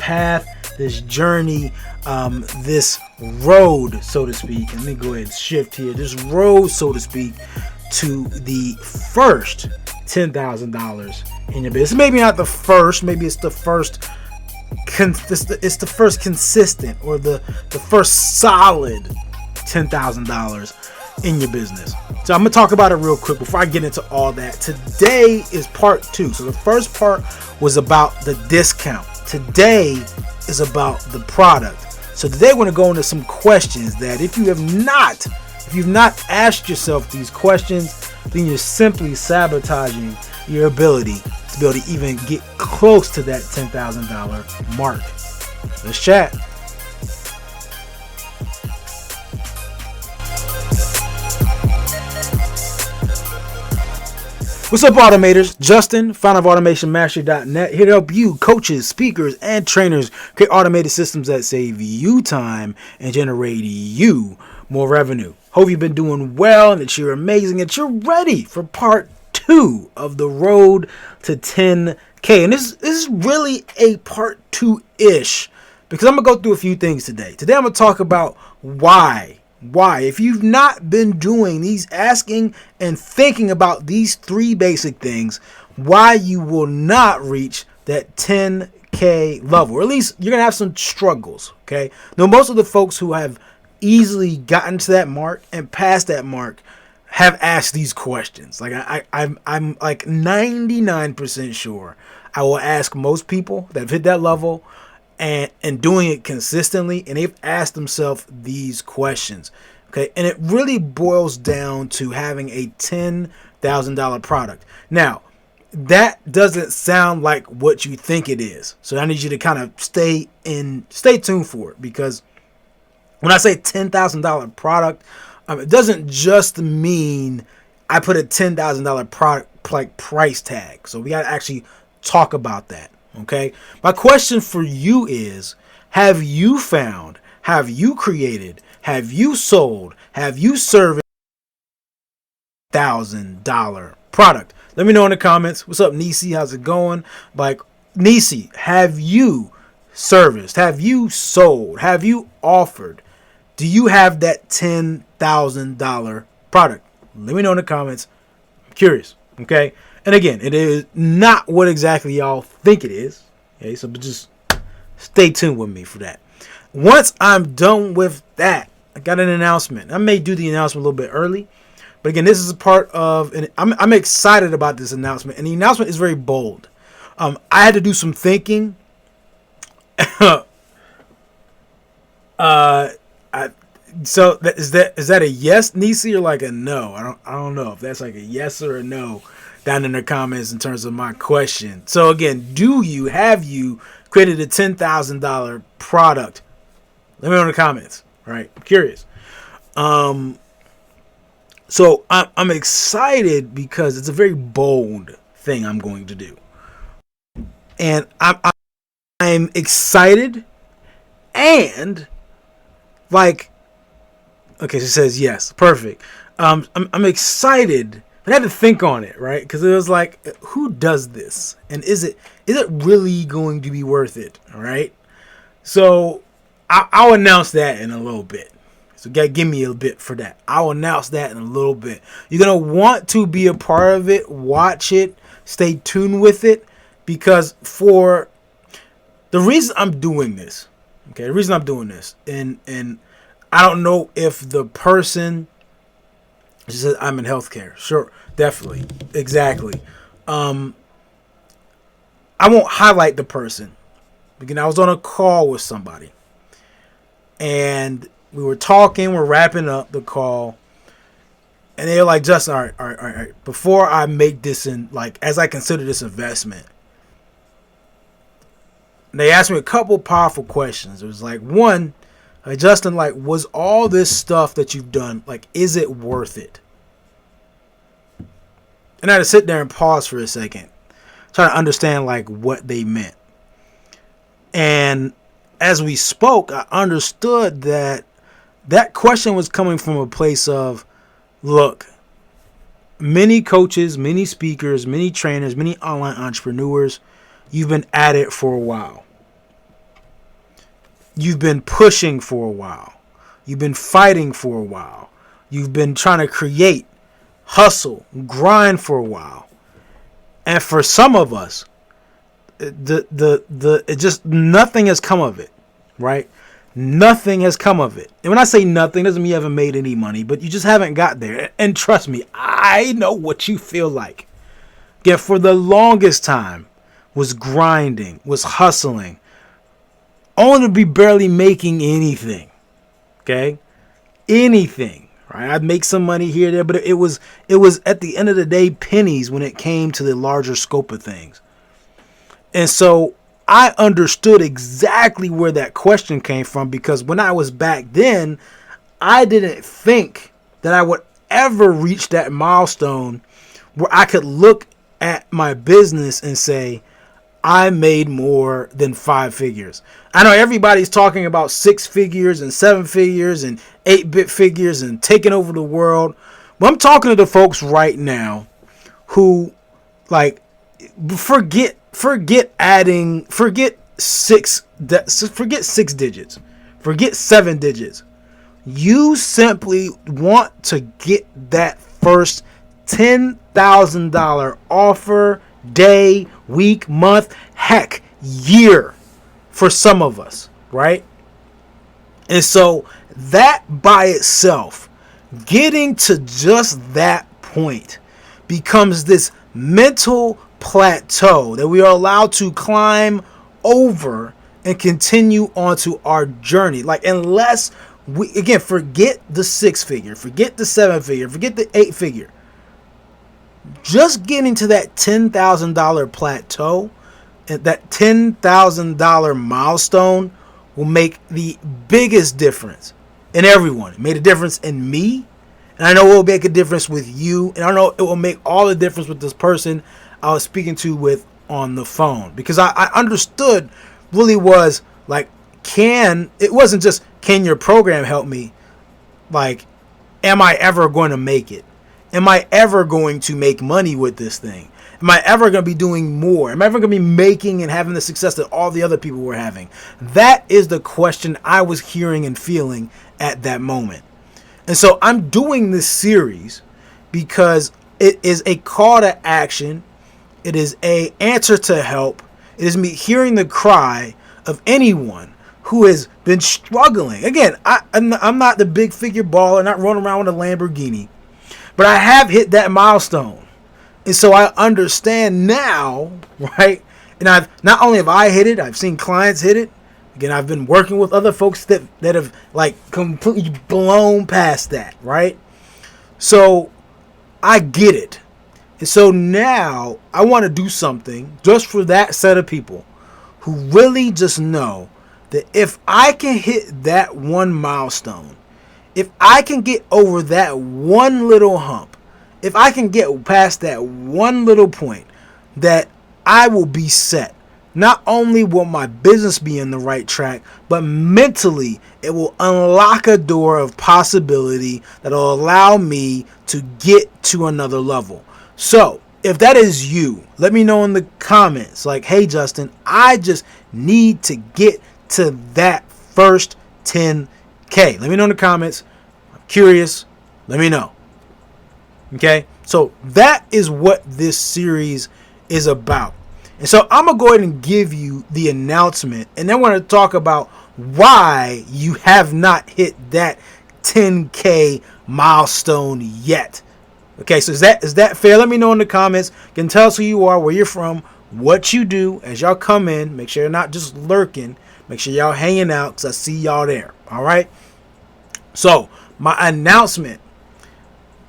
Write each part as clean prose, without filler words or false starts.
path, this journey, this road, so to speak. Let me go ahead and shift here. This road, so to speak, to the first $10,000 in your business. Maybe not the first. Maybe it's the first. It's the first consistent or the first solid $10,000 in your business. So I'm gonna talk about it real quick before I get into all that. Today is part 2. So the first part was about the discount. Today is about the product. So today we're gonna go into some questions that if you've not asked yourself these questions, then you're simply sabotaging your ability to be able to even get close to that $10,000 mark. Let's chat. What's up, automators? Justin, founder of AutomationMastery.net, here to help you, coaches, speakers, and trainers create automated systems that save you time and generate you more revenue. Hope you've been doing well and that you're amazing and you're ready for part 2 of the road to 10K. And this is really a part 2-ish because I'm going to go through a few things today. Today I'm going to talk about why, if you've not been doing these, asking and thinking about these 3 basic things, why you will not reach that 10K level, or at least you're going to have some struggles. Okay. Now, most of the folks who have easily gotten to that mark and past that mark have asked these questions. Like I'm like 99% sure I will ask most people that have hit that level and doing it consistently, and they've asked themselves these questions. Okay, and it really boils down to having a $10,000 product. Now, that doesn't sound like what you think it is. So I need you to kind of stay tuned for it, because when I say $10,000 product, it doesn't just mean I put a $10,000 product like price tag. So we got to actually talk about that. Okay. My question for you is, have you found, have you created, have you sold, have you serviced $1,000 product? Let me know in the comments. What's up, Nisi? How's it going? Like, Nisi, have you serviced? Have you sold? Have you offered? Do you have that $10,000 product? Let me know in the comments. I'm curious. Okay. And again, it is not what exactly y'all think it is. Okay. So just stay tuned with me for that. Once I'm done with that, I got an announcement. I may do the announcement a little bit early, but again, this is a part of, and I'm excited about this announcement. And the announcement is very bold. I had to do some thinking. So is that a yes, Nisi, or like a no? I don't know if that's like a yes or a no down in the comments in terms of my question. So again, have you created a $10,000 product? Let me know in the comments. All right, I'm curious. So I'm excited because it's a very bold thing I'm going to do, and I'm excited and like. Okay, she says yes. Perfect. I'm excited, but I had to think on it, right? Because it was like, who does this, and is it really going to be worth it? All right. So I'll announce that in a little bit. So give me a bit for that. I'll announce that in a little bit. You're gonna want to be a part of it. Watch it. Stay tuned with it, because for the reason I'm doing this, okay, the reason I'm doing this, and I don't know if the person, she said, I'm in healthcare. Sure, definitely. Exactly. I won't highlight the person, because I was on a call with somebody and we were talking, we're wrapping up the call, and they're like, Justin, all right. Before I make this as I consider this investment, they asked me a couple powerful questions. It was like, one, Justin, was all this stuff that you've done, is it worth it? And I had to sit there and pause for a second, try to understand, what they meant. And as we spoke, I understood that question was coming from a place of, look, many coaches, many speakers, many trainers, many online entrepreneurs, you've been at it for a while. You've been pushing for a while. You've been fighting for a while. You've been trying to create, hustle, grind for a while. And for some of us, it just nothing has come of it, right? Nothing has come of it. And when I say nothing, doesn't mean you haven't made any money, but you just haven't got there. And trust me, I know what you feel like. Yet for the longest time, was grinding, was hustling, only to be barely making anything. Okay? Anything. Right? I'd make some money here and there, but it was at the end of the day pennies when it came to the larger scope of things. And so I understood exactly where that question came from, because when I was back then, I didn't think that I would ever reach that milestone where I could look at my business and say, I made more than 5 figures. I know everybody's talking about 6 figures and 7 figures and 8-bit figures and taking over the world. But I'm talking to the folks right now who, like, forget 6 digits, forget 7 digits. You simply want to get that first $10,000 offer, day, week, month, heck, year for some of us, right? And so that by itself, getting to just that point, becomes this mental plateau that we are allowed to climb over and continue onto our journey. Like, unless we, again, forget the 6 figure, forget the 7 figure, forget the 8 figure. Just getting to that $10,000 plateau, and that $10,000 milestone will make the biggest difference in everyone. It made a difference in me, and I know it will make a difference with you, and I know it will make all the difference with this person I was speaking to with on the phone, because I understood really was like, it wasn't just, can your program help me? Like, am I ever going to make it? Am I ever going to make money with this thing? Am I ever going to be doing more? Am I ever going to be making and having the success that all the other people were having? That is the question I was hearing and feeling at that moment. And so I'm doing this series because it is a call to action. It is an answer to help. It is me hearing the cry of anyone who has been struggling. Again, I'm not the big figure baller, not running around with a Lamborghini. But I have hit that milestone. And so I understand now, right? And I've not only have I hit it, I've seen clients hit it. Again, I've been working with other folks that have like completely blown past that, right? So I get it. And so now I want to do something just for that set of people who really just know that if I can hit that one milestone, if I can get over that one little hump, if I can get past that one little point, that I will be set. Not only will my business be in the right track, but mentally it will unlock a door of possibility that will allow me to get to another level. So if that is you, let me know in the comments, like, hey Justin, I just need to get to that first 10K. Let me know in the comments. I'm curious. Let me know. Okay? So that is what this series is about. And so I'm going to go ahead and give you the announcement, and then we're going to talk about why you have not hit that 10K milestone yet. Okay, so is that fair? Let me know in the comments. You can tell us who you are, where you're from, what you do as y'all come in. Make sure you're not just lurking. Make sure y'all hanging out, because I see y'all there. All right? So my announcement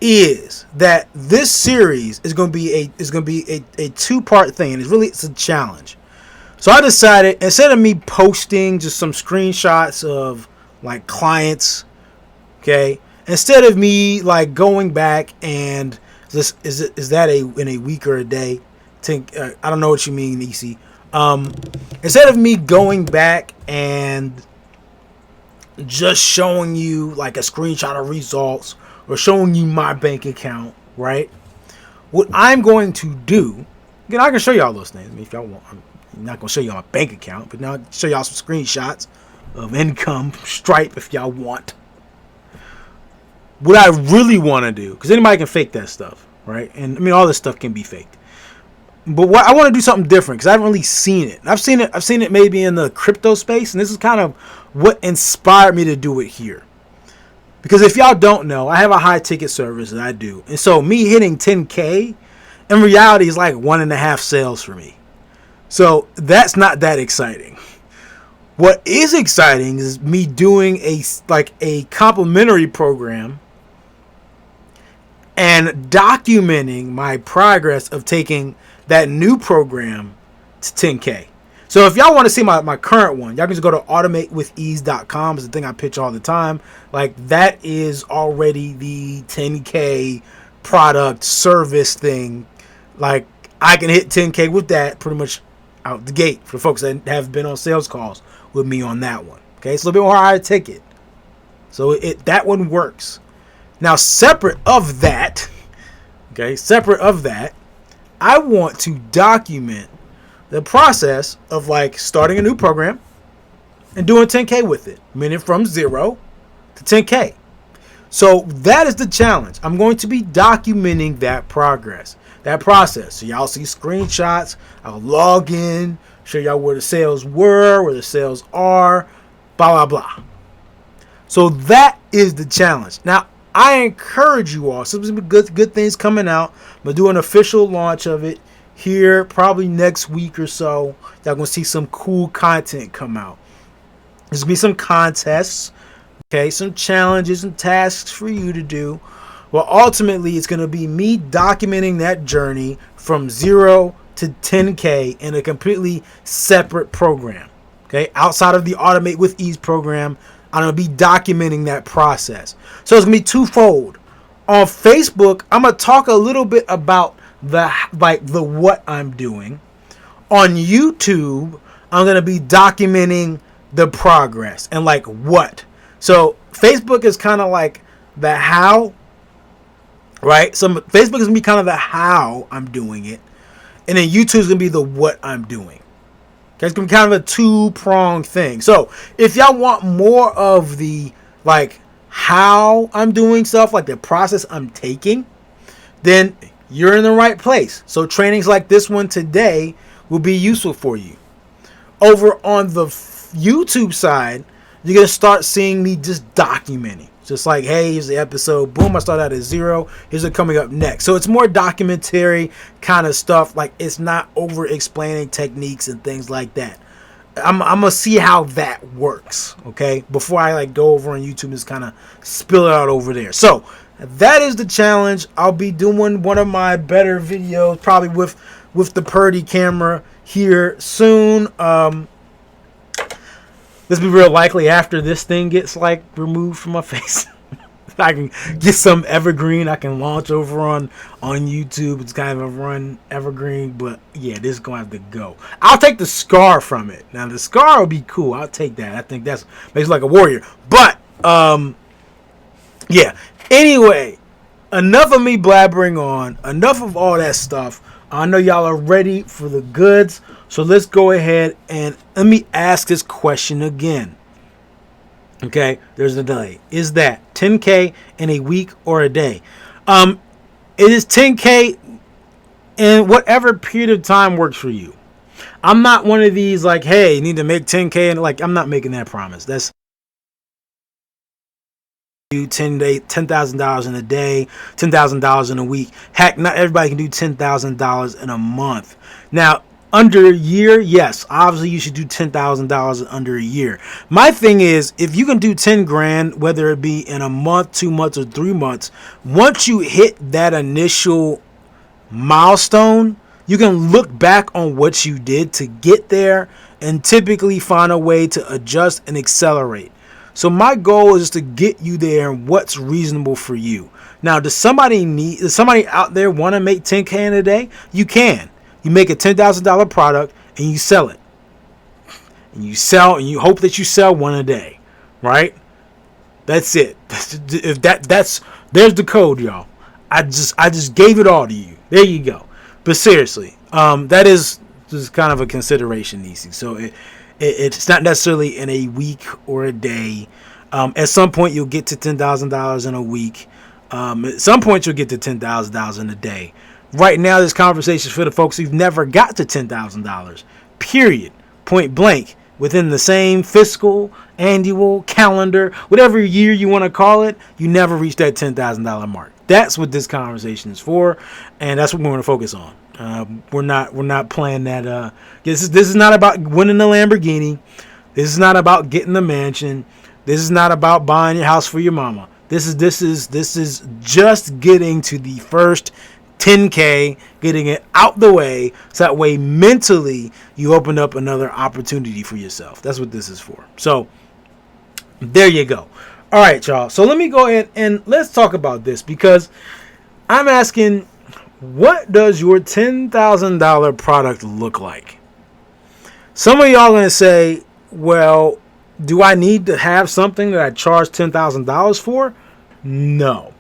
is that this series is going to be a 2-part thing, and it's a challenge. So I decided, instead of me posting just some screenshots of like clients, okay, instead of me like going back and is that in a week or a day? I don't know what you mean, EC. Instead of me going back and just showing you like a screenshot of results or showing you my bank account, right? What I'm going to do, again, I can show y'all those things. I mean, if y'all want, I'm not going to show you my bank account, but now I'll show y'all some screenshots of income, Stripe if y'all want. What I really want to do, because anybody can fake that stuff, right? And I mean, all this stuff can be faked. But what I want to do something different, because I haven't really seen it. I've seen it maybe in the crypto space, and this is kind of what inspired me to do it here. Because if y'all don't know, I have a high ticket service that I do, and so me hitting 10K in reality is like 1.5 sales for me. So that's not that exciting. What is exciting is me doing a complimentary program and documenting my progress of taking that new program to 10K. So if y'all want to see my current one, y'all can just go to automatewithease.com. It's the thing I pitch all the time. Like, that is already the 10K product service thing. Like, I can hit 10K with that pretty much out the gate for folks that have been on sales calls with me on that one. Okay, it's a little bit more higher ticket. So that one works. Now, separate of that, I want to document the process of like starting a new program and doing 10K with it, meaning from 0 to 10K. So that is the challenge. I'm going to be documenting that progress, that process. So y'all see screenshots. I'll log in, show y'all where the sales were, where the sales are, blah, blah, blah. So that is the challenge. Now, I encourage you all. Some good things coming out. I'm going to do an official launch of it here probably next week or so. Y'all going to see some cool content come out. There's going to be some contests. Okay, some challenges and tasks for you to do. Well, ultimately, it's going to be me documenting that journey from 0 to 10K in a completely separate program. Okay, outside of the Automate with Ease program, I'm going to be documenting that process. So it's going to be twofold. On Facebook, I'm going to talk a little bit about the what I'm doing. On YouTube, I'm going to be documenting the progress and like what. So Facebook is kind of like the how, right? So Facebook is going to be kind of the how I'm doing it. And then YouTube is going to be the what I'm doing. Okay, it's going to be kind of a two-pronged thing. So if y'all want more of the like how I'm doing stuff, like the process I'm taking, then you're in the right place. So trainings like this one today will be useful for you. Over on the YouTube side, you're going to start seeing me just documenting. Just like, hey, here's the episode. Boom, I start out at 0. Here's it coming up next. So it's more documentary kind of stuff. Like, it's not over explaining techniques and things like that. I'm going to see how that works, okay? Before I like go over on YouTube and just kind of spill it out over there. So that is the challenge. I'll be doing one of my better videos, probably with the Purdy camera here soon. This will be real likely after this thing gets like removed from my face. I can get some evergreen I can launch over on YouTube. It's kind of a run evergreen, but yeah, this is going to have to go. I'll take the scar from it. Now the scar will be cool. I'll take that. I think that's makes like a warrior. But yeah. Anyway, enough of me blabbering on. Enough of all that stuff. I know y'all are ready for the goods. So let's go ahead and let me ask this question again. Okay, there's a delay. Is that 10K in a week or a day? It is 10K in whatever period of time works for you. I'm not one of these like, hey, you need to make 10K, and like, I'm not making that promise. That's $10,000 in a day, $10,000 in a week. Heck, not everybody can do $10,000 in a month. Now, under a year, yes, obviously you should do $10,000 under a year. My thing is, if you can do 10 grand, whether it be in a month, 2 months, or 3 months, once you hit that initial milestone, you can look back on what you did to get there and typically find a way to adjust and accelerate. So my goal is to get you there and what's reasonable for you. Now, does somebody out there want to make 10K in a day? You can. You make a $10,000 product and you sell it. And you sell and you hope that you sell one a day, right? That's it. There's the code, y'all. I just gave it all to you. There you go. But seriously, that is just kind of a consideration, Nisi. So It's not necessarily in a week or a day. At some point, you'll get to $10,000 in a week. At some point, you'll get to $10,000 in a day. Right now, this conversation is for the folks who've never got to $10,000. Period. Point blank. Within the same fiscal, annual, calendar, whatever year you want to call it, you never reach that $10,000 mark. That's what this conversation is for, and that's what we're going to focus on. We're not playing that. This is not about winning the Lamborghini. This is not about getting the mansion. This is not about buying your house for your mama. This is just getting to the first 10K, getting it out the way, so that way mentally you open up another opportunity for yourself. That's what this is for. So there you go. All right, y'all. So let me go ahead and let's talk about this, because I'm asking, what does your $10,000 product look like? Some of y'all going to say, well, do I need to have something that I charge $10,000 for? No.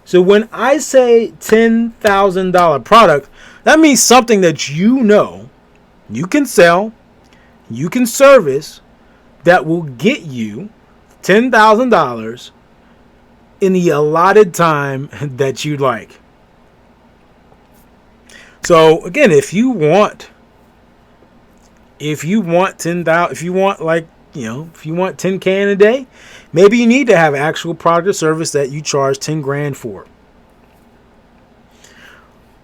So when I say $10,000 product, that means something that you know you can sell, you can service, that will get you $10,000 in the allotted time that you'd like. So again, if you want 10,000, if you want if you want 10K in a day, maybe you need to have an actual product or service that you charge 10 grand for.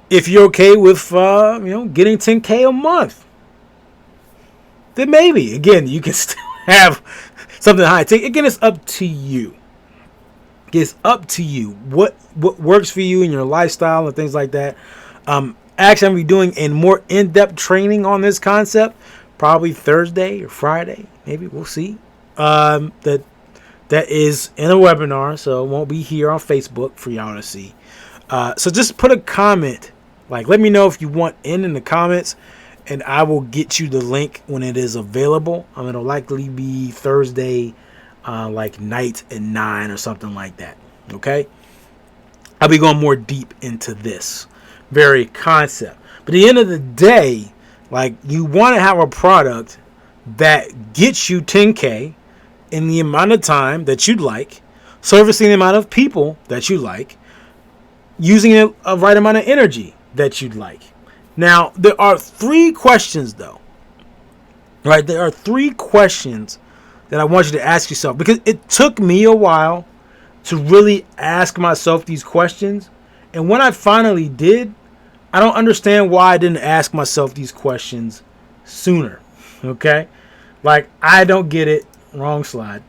If you're okay with getting 10K a month, then maybe again you can still have something high. Again, it's up to you. It's up to you what works for you in your lifestyle and things like that. Actually, I'm going to be doing a more in-depth training on this concept probably Thursday or Friday. Maybe we'll see. That is in a webinar, so it won't be here on Facebook for y'all to see. So just put a comment. Let me know if you want in the comments, and I will get you the link when it is available. It'll likely be Thursday, night at 9 or something like that. Okay? I'll be going more deep into this very concept. But at the end of the day, you want to have a product that gets you 10K in the amount of time that you'd like, servicing the amount of people that you like, using a right amount of energy that you'd like. Now, there are 3 questions, though. Right? There are 3 questions that I want you to ask yourself, because it took me a while to really ask myself these questions. And when I finally did, I don't understand why I didn't ask myself these questions sooner. Okay? I don't get it. Wrong slide.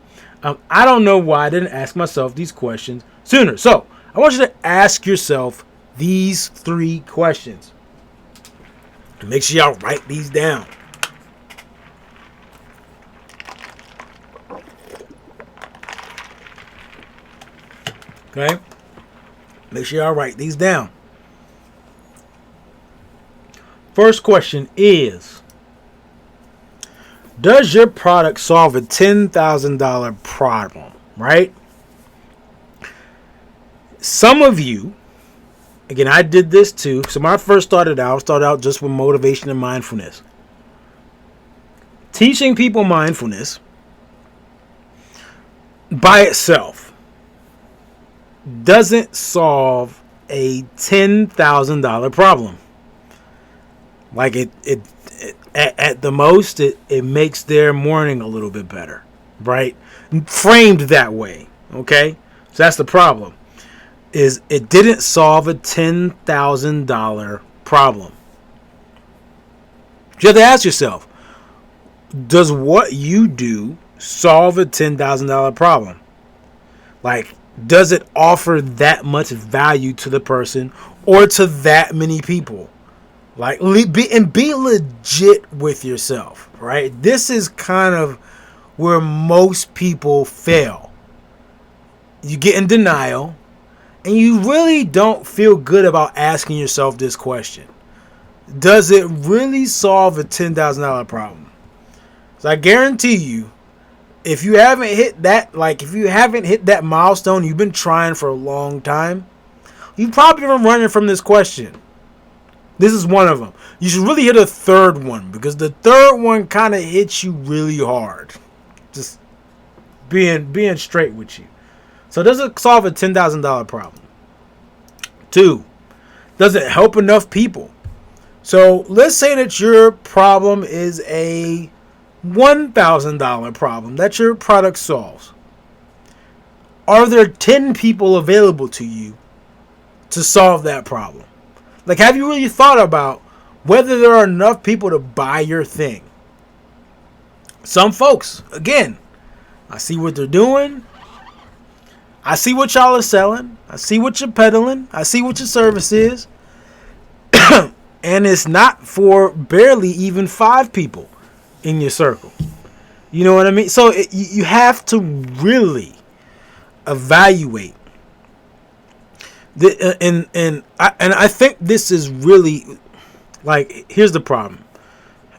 I don't know why I didn't ask myself these questions sooner. So, I want you to ask yourself these 3 questions. And make sure y'all write these down. Okay? Make sure y'all write these down. First question is, does your product solve a $10,000 problem? Right? Some of you, again, I did this too. So when I first started out just with motivation and mindfulness. Teaching people mindfulness by itself doesn't solve a $10,000 problem. At the most, it makes their morning a little bit better, right? Framed that way, okay? So that's the problem. Is it didn't solve a $10,000 problem. You have to ask yourself, does what you do solve a $10,000 problem? Does it offer that much value to the person or to that many people? Be legit with yourself, right? This is kind of where most people fail. You get in denial, and you really don't feel good about asking yourself this question. Does it really solve a $10,000 problem? So I guarantee you, if you haven't hit that milestone, you've been trying for a long time, you've probably been running from this question. This is one of them. You should really hit a third one because the third one kind of hits you really hard. Just being straight with you. So does it solve a $10,000 problem? 2, does it help enough people? So let's say that your problem is a $1,000 problem that your product solves. Are there 10 people available to you to solve that problem? Like, have you really thought about whether there are enough people to buy your thing? Some folks, again, I see what they're doing. I see what y'all are selling. I see what you're peddling. I see what your service is. And it's not for barely even 5 people in your circle. You know what I mean? So you have to really evaluate. And I think this is really, like, here's the problem.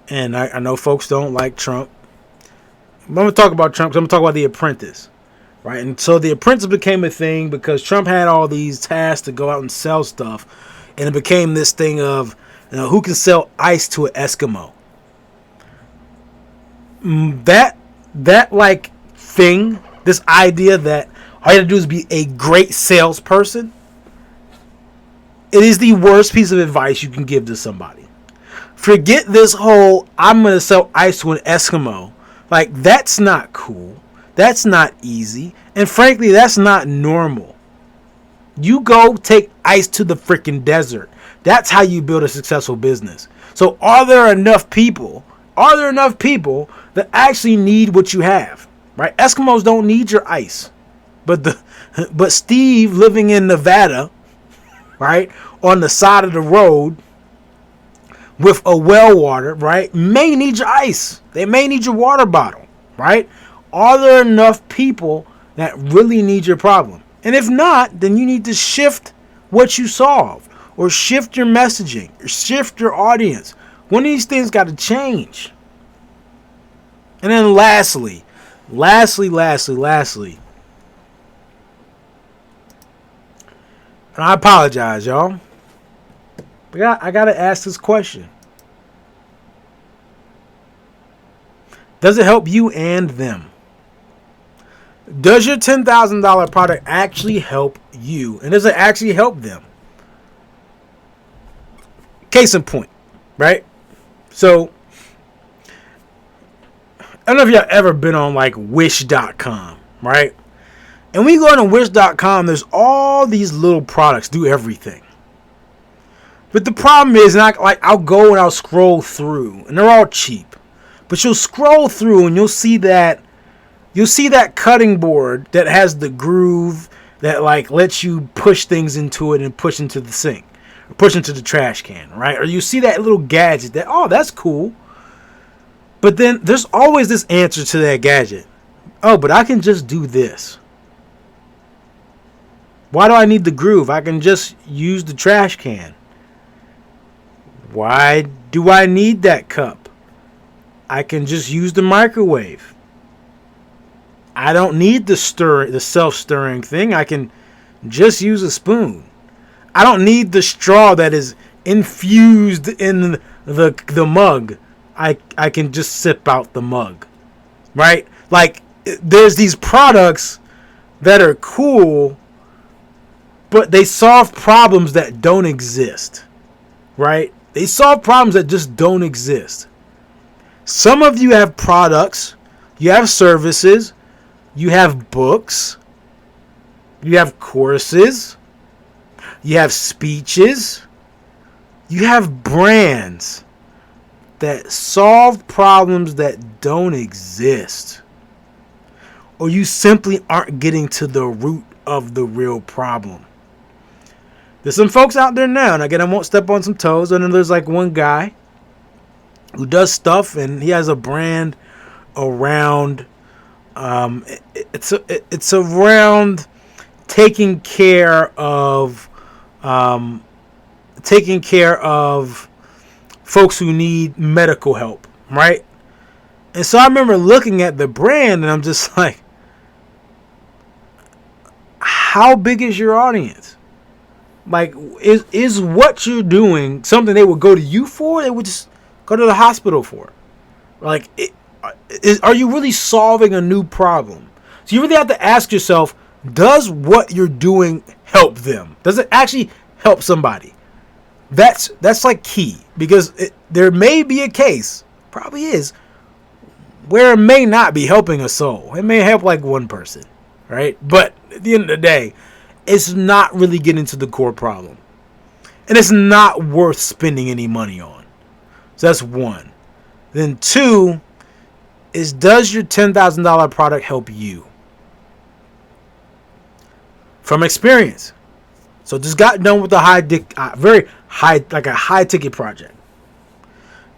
And I know folks don't like Trump. I'm going to talk about Trump because I'm going to talk about The Apprentice. Right? And so The Apprentice became a thing because Trump had all these tasks to go out and sell stuff. And it became this thing of, who can sell ice to an Eskimo. That like thing, this idea that all you have to do is be a great salesperson, it is the worst piece of advice you can give to somebody. Forget this whole, I'm going to sell ice to an Eskimo. Like, that's not cool. That's not easy. And frankly, that's not normal. You go take ice to the freaking desert. That's how you build a successful business. So are there enough people that actually need what you have? Right? Eskimos don't need your ice. But Steve living in Nevada, right, on the side of the road with a well water, right, may need your ice. They may need your water bottle, right? Are there enough people that really need your problem? And if not, then you need to shift what you solve, or shift your messaging, or shift your audience. One of these things got to change. And then lastly, and I apologize, y'all, but I got to ask this question. Does it help you and them? Does your $10,000 product actually help you? And does it actually help them? Case in point, right? So, I don't know if y'all ever been on like Wish.com, right? And when you go on Wish.com, there's all these little products, do everything. But the problem is, I'll go and I'll scroll through, and they're all cheap. But you'll scroll through and you'll see that cutting board that has the groove that like lets you push things into it and push into the sink, or push into the trash can, right? Or you see that little gadget that, oh, that's cool. But then there's always this answer to that gadget. Oh, but I can just do this. Why do I need the groove? I can just use the trash can. Why do I need that cup? I can just use the microwave. I don't need the self-stirring thing. I can just use a spoon. I don't need the straw that is infused in the mug. I can just sip out the mug. Right? Like, there's these products that are cool, but they solve problems that don't exist. Right? They solve problems that just don't exist. Some of you have products, you have services, you have books, you have courses, you have speeches, you have brands that solve problems that don't exist. Or you simply aren't getting to the root of the real problem. There's some folks out there now, and again, I won't step on some toes, and then there's like one guy who does stuff, and he has a brand around, it's around taking care of folks who need medical help, right? And so I remember looking at the brand, and I'm just like, how big is your audience? Like, is what you're doing something they would go to you for? They would just go to the hospital for. Like, are you really solving a new problem? So you really have to ask yourself, does what you're doing help them? Does it actually help somebody? That's like key, because there may be a case, probably is, where it may not be helping a soul. It may help like one person, right? But at the end of the day, it's not really getting to the core problem. And it's not worth spending any money on. So that's one. Then two is, does your $10,000 product help you? From experience. So just got done with a very high ticket project.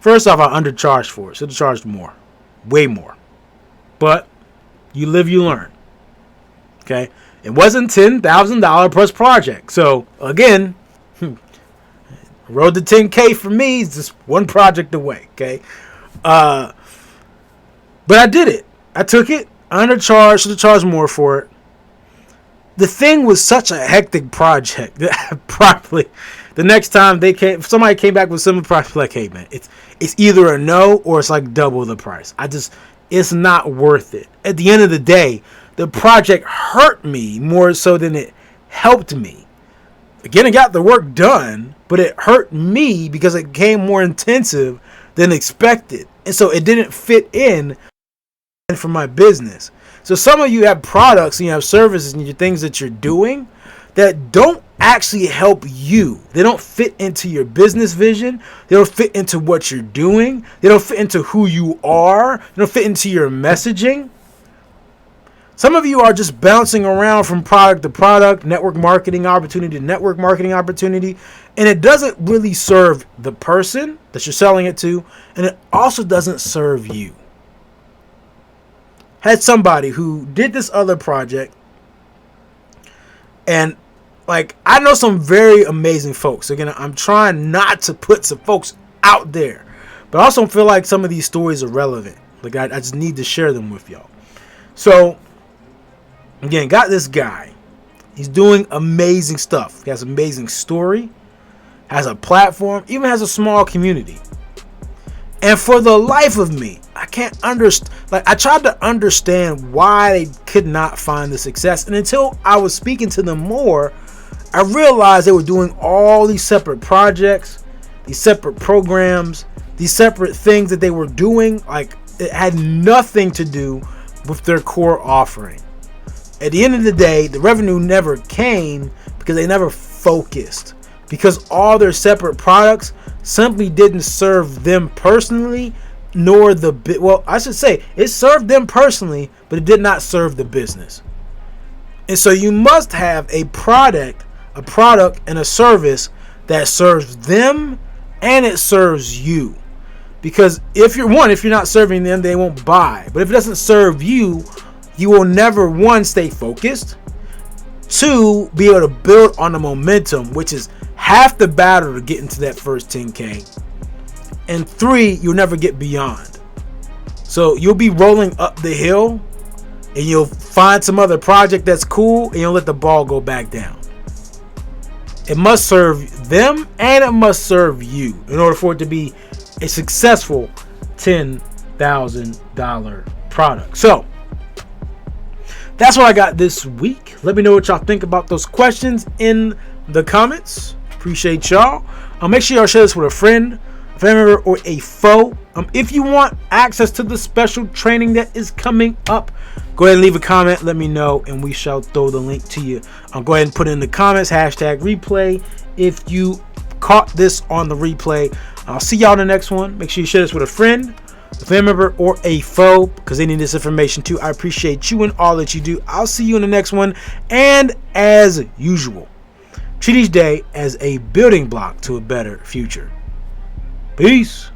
First off, I undercharged for it. Should have charged more. Way more. But you live, you learn. Okay? It wasn't $10,000 plus project. So again, road to 10K for me is just one project away. Okay? But I did it. I took it. I undercharged. Should have charged more for it. The thing was such a hectic project that probably the next time somebody came back with similar price, like, hey man, it's either a no or it's like double the price. It's not worth it. At the end of the day, the project hurt me more so than it helped me. Again, I got the work done, but it hurt me because it became more intensive than expected. And so it didn't fit in for my business. So some of you have products and you have services and your things that you're doing that don't actually help you. They don't fit into your business vision. They don't fit into what you're doing. They don't fit into who you are. They don't fit into your messaging. Some of you are just bouncing around from product to product, network marketing opportunity to network marketing opportunity, and it doesn't really serve the person that you're selling it to, and it also doesn't serve you. Had somebody who did this other project, and like, I know some very amazing folks. Again, I'm trying not to put some folks out there, but I also feel like some of these stories are relevant. Like, I just need to share them with y'all. So again, got this guy. He's doing amazing stuff. He has an amazing story, has a platform, even has a small community. And for the life of me, I can't understand. Like, I tried to understand why they could not find the success. And until I was speaking to them more, I realized they were doing all these separate projects, these separate programs, these separate things that they were doing. Like, it had nothing to do with their core offering. At the end of the day, the revenue never came because they never focused. Because all their separate products simply didn't serve them personally, nor I should say it served them personally, but it did not serve the business. And so you must have a product and a service that serves them and it serves you. Because if you're not serving them, they won't buy. But if it doesn't serve you, you will never, one, stay focused, two, be able to build on the momentum, which is half the battle to get into that first 10K. And three, you'll never get beyond. So you'll be rolling up the hill and you'll find some other project that's cool and you'll let the ball go back down. It must serve them and it must serve you in order for it to be a successful $10,000 product. So that's what I got this week. Let me know what y'all think about those questions in the comments. Appreciate y'all. Make sure y'all share this with a friend, a family member, or a foe. If you want access to the special training that is coming up, go ahead and leave a comment. Let me know, and we shall throw the link to you. Go ahead and put in the comments, #replay, if you caught this on the replay. I'll see y'all in the next one. Make sure you share this with a friend, a family member, or a foe, because they need this information too. I appreciate you and all that you do. I'll see you in the next one. And as usual, treat each day as a building block to a better future. Peace.